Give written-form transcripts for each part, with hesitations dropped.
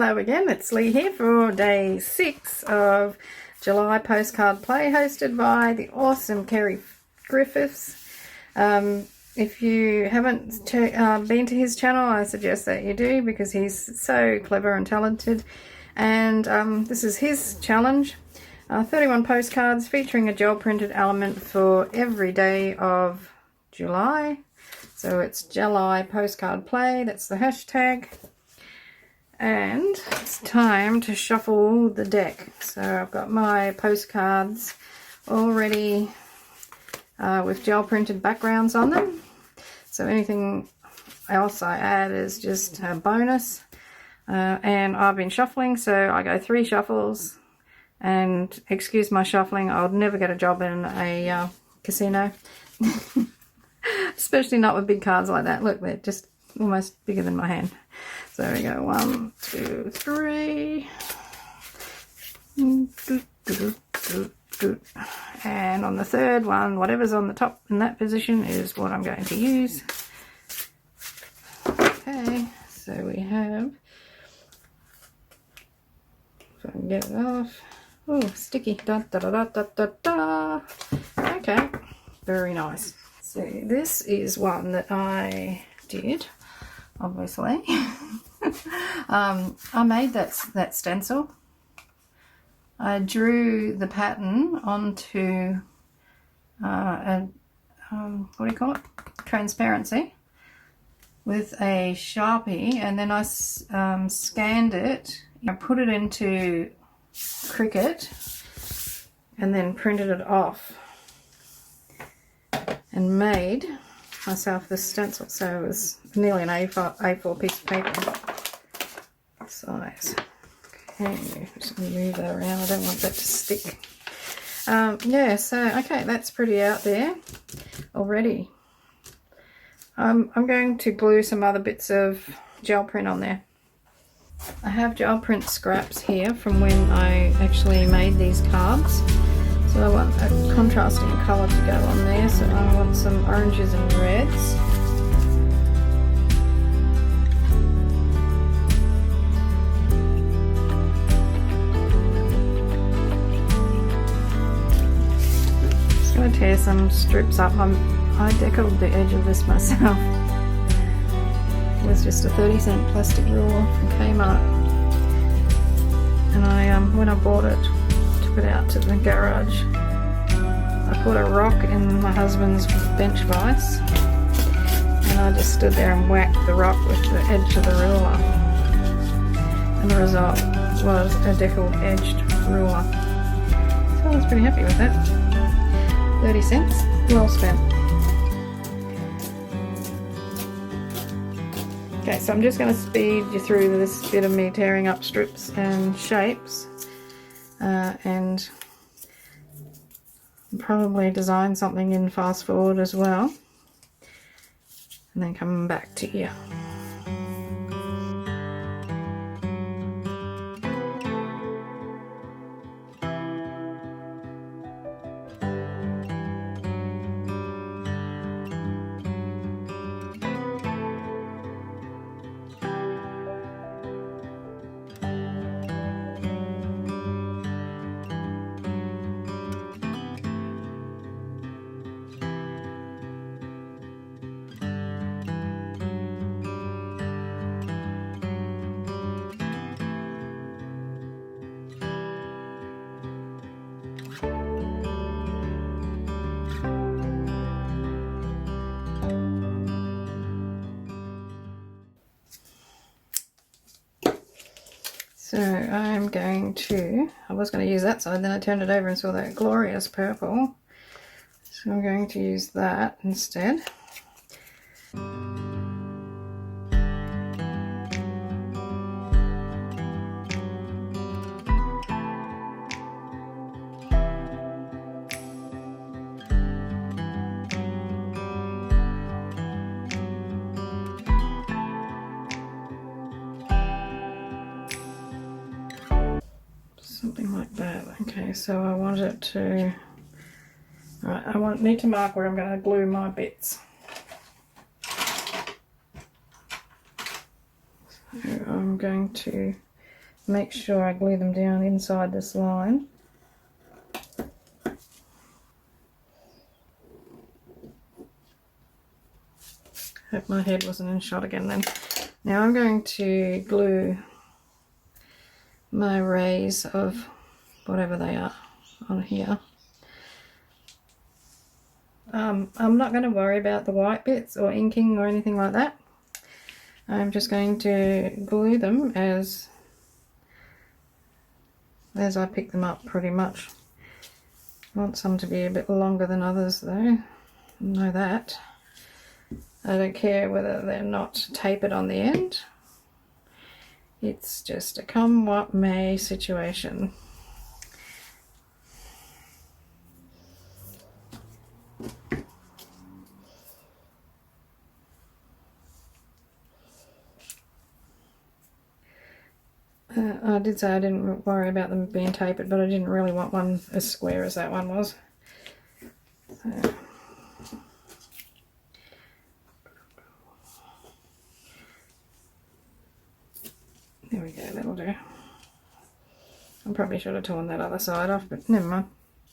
Hello again, it's Lee here for day 6 of July Postcard Play, hosted by the awesome Ceri Griffiths. If you haven't been to his channel, I suggest that you do, because he's so clever and talented. And this is his challenge, 31 postcards featuring a gel printed element for every day of July. So it's July Postcard Play, that's the hashtag. And it's time to shuffle the deck. So I've got my postcards already with gel printed backgrounds on them. So anything else I add is just a bonus. And I've been shuffling, so I go 3 shuffles. And excuse my shuffling, I'll never get a job in a casino. Especially not with big cards like that. Look, they're just almost bigger than my hand. So there we go, 1, 2, 3. And on the third one, whatever's on the top in that position is what I'm going to use. Okay, so we have, if I can get it off. Oh, sticky. Da, da, da, da, da, da. Okay, very nice. So this is one that I did, obviously. I made that stencil. I drew the pattern onto what do you call it? Transparency with a Sharpie, and then I scanned it. I put it into Cricut and then printed it off and made myself this stencil. So it was nearly an A4 piece of paper size. Okay, just going to move that around. I don't want that to stick. Yeah, so okay, that's pretty out there already. I'm going to glue some other bits of gel print on there. I have gel print scraps here from when I actually made these cards. So I want a contrasting colour to go on there, so I want some oranges and reds. Just going to tear some strips up. I deckled the edge of this myself. It was just a 30-cent plastic ruler from Kmart. And when I bought it, it out to the garage. I put a rock in my husband's bench vise, and I just stood there and whacked the rock with the edge of the ruler, and the result was a deckled edged ruler. So I was pretty happy with that. 30 cents, well spent. Okay, so I'm just going to speed you through this bit of me tearing up strips and shapes. And probably design something in fast forward as well, and then come back to you. So I'm going to, I was going to use that side, then I turned it over and saw that glorious purple. So I'm going to use that instead. Something like that. Okay, so I want it to, right, need to mark where I'm going to glue my bits. So I'm going to make sure I glue them down inside this line. Hope my head wasn't in shot again then. Now I'm going to glue my rays of whatever they are on here. I'm not going to worry about the white bits or inking or anything like that. I'm just going to glue them as I pick them up pretty much. I want some to be a bit longer than others though. Know that. I don't care whether they're not tapered on the end. It's just a come what may situation. I did say I didn't worry about them being tapered, but I didn't really want one as square as that one was. So. There we go, that'll do. I probably should have torn that other side off, but never mind.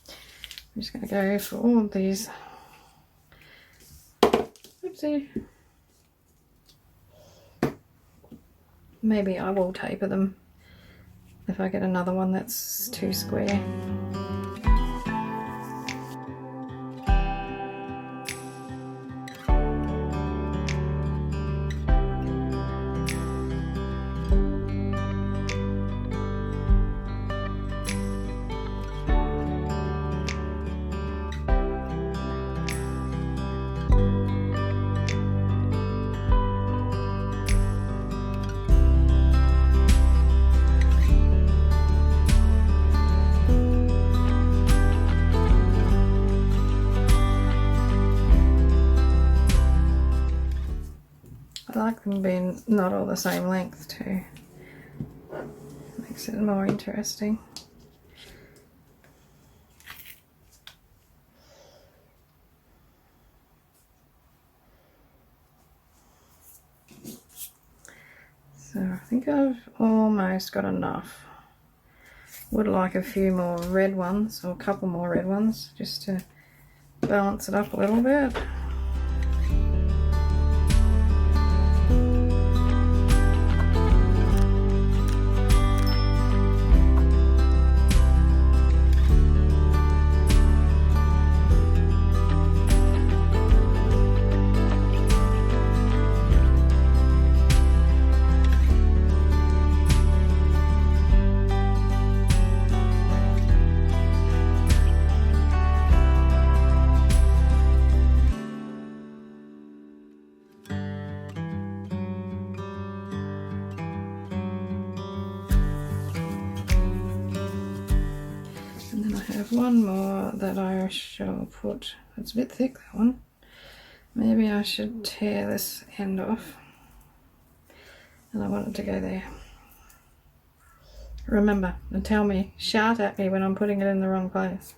I'm just going to go for all of these. Oopsie. Maybe I will taper them if I get another one that's too square. I like them being not all the same length too. Makes it more interesting. So I think I've almost got enough. Would like a few more red ones, or a couple more red ones, just to balance it up a little bit. One more that I shall put. It's a bit thick, that one. Maybe I should tear this end off, and I want it to go there. Remember, and tell me, shout at me when I'm putting it in the wrong place.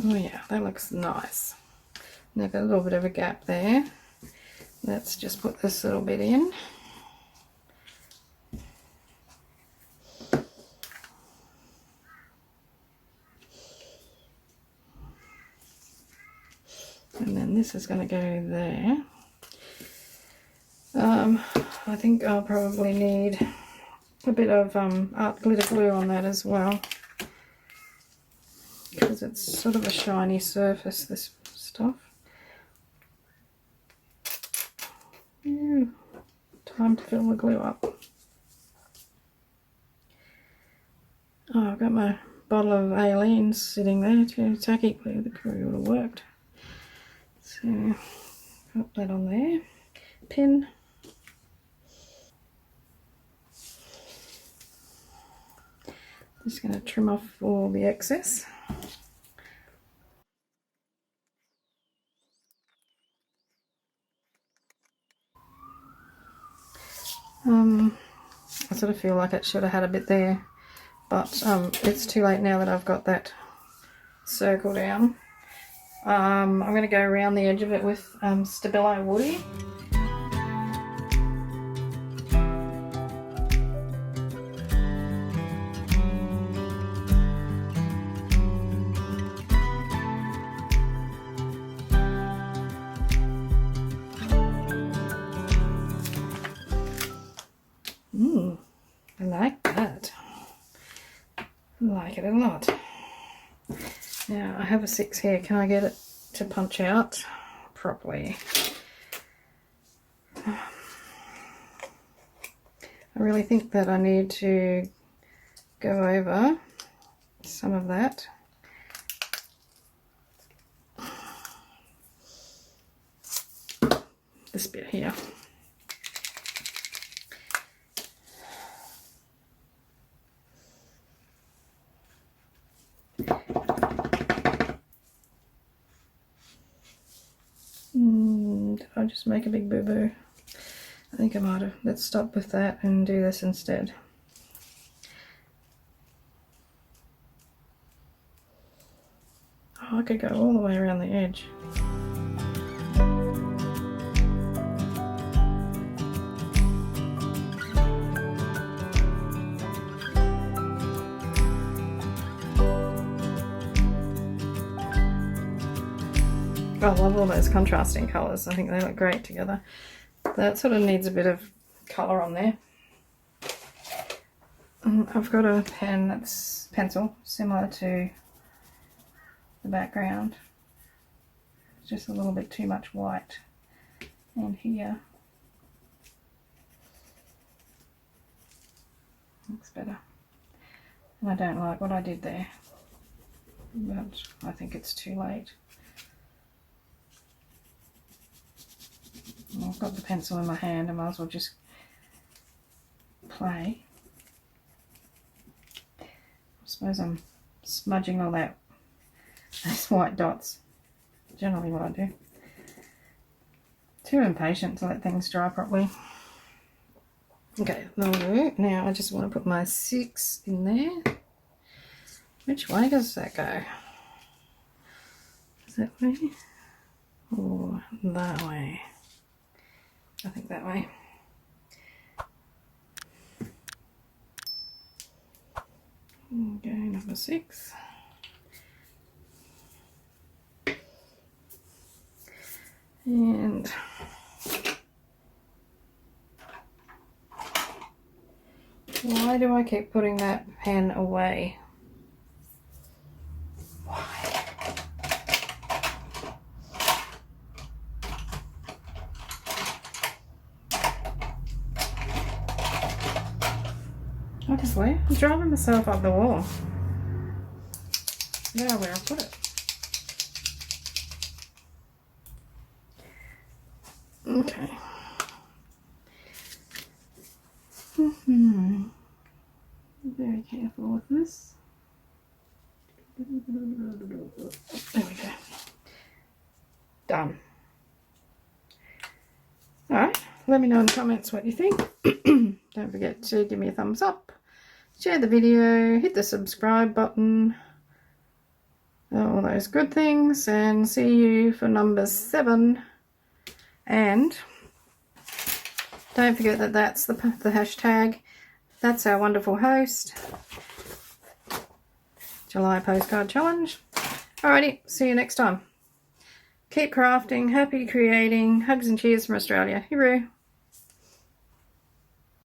Oh yeah, that looks nice. Now I've got a little bit of a gap there. Let's just put this little bit in. And then this is going to go there. I think I'll probably need a bit of art glitter glue on that as well, because it's sort of a shiny surface, this stuff. Yeah, time to fill the glue up. Oh, I've got my bottle of Aleene's sitting there too. Tacky glue, the glue would have worked. So, put that on there. Pin. Just going to trim off all the excess. I sort of feel like it should have had a bit there, but it's too late now that I've got that circle down. I'm going to go around the edge of it with Stabilo Woody. I like that. I like it a lot. Now I have a 6 here. Can I get it to punch out properly? I really think that I need to go over some of that. This bit here. Did I just make a big boo-boo? I think I might have. Let's stop with that and do this instead. Oh, I could go all the way around the edge. I love all those contrasting colours. I think they look great together. That sort of needs a bit of colour on there. I've got a pen that's pencil, similar to the background. It's just a little bit too much white. And here, looks better. And I don't like what I did there, but I think it's too late. I've got the pencil in my hand, I might as well just play. I suppose I'm smudging all those white dots. Generally what I do. Too impatient to let things dry properly. Okay, that'll do. Now I just want to put my 6 in there. Which way does that go? Is that way? Or that way? I think that way. Okay, number 6. And why do I keep putting that pen away? Honestly, I'm driving myself up the wall. Now where I put it. Okay. Very careful with this. There we go. Done. Alright, let me know in the comments what you think. Don't forget to give me a thumbs up, share the video, hit the subscribe button, all those good things, and see you for number 7. And don't forget that that's the hashtag. That's our wonderful host, July Postcard Challenge. Alrighty, see you next time. Keep crafting, happy creating, hugs and cheers from Australia. Hooroo.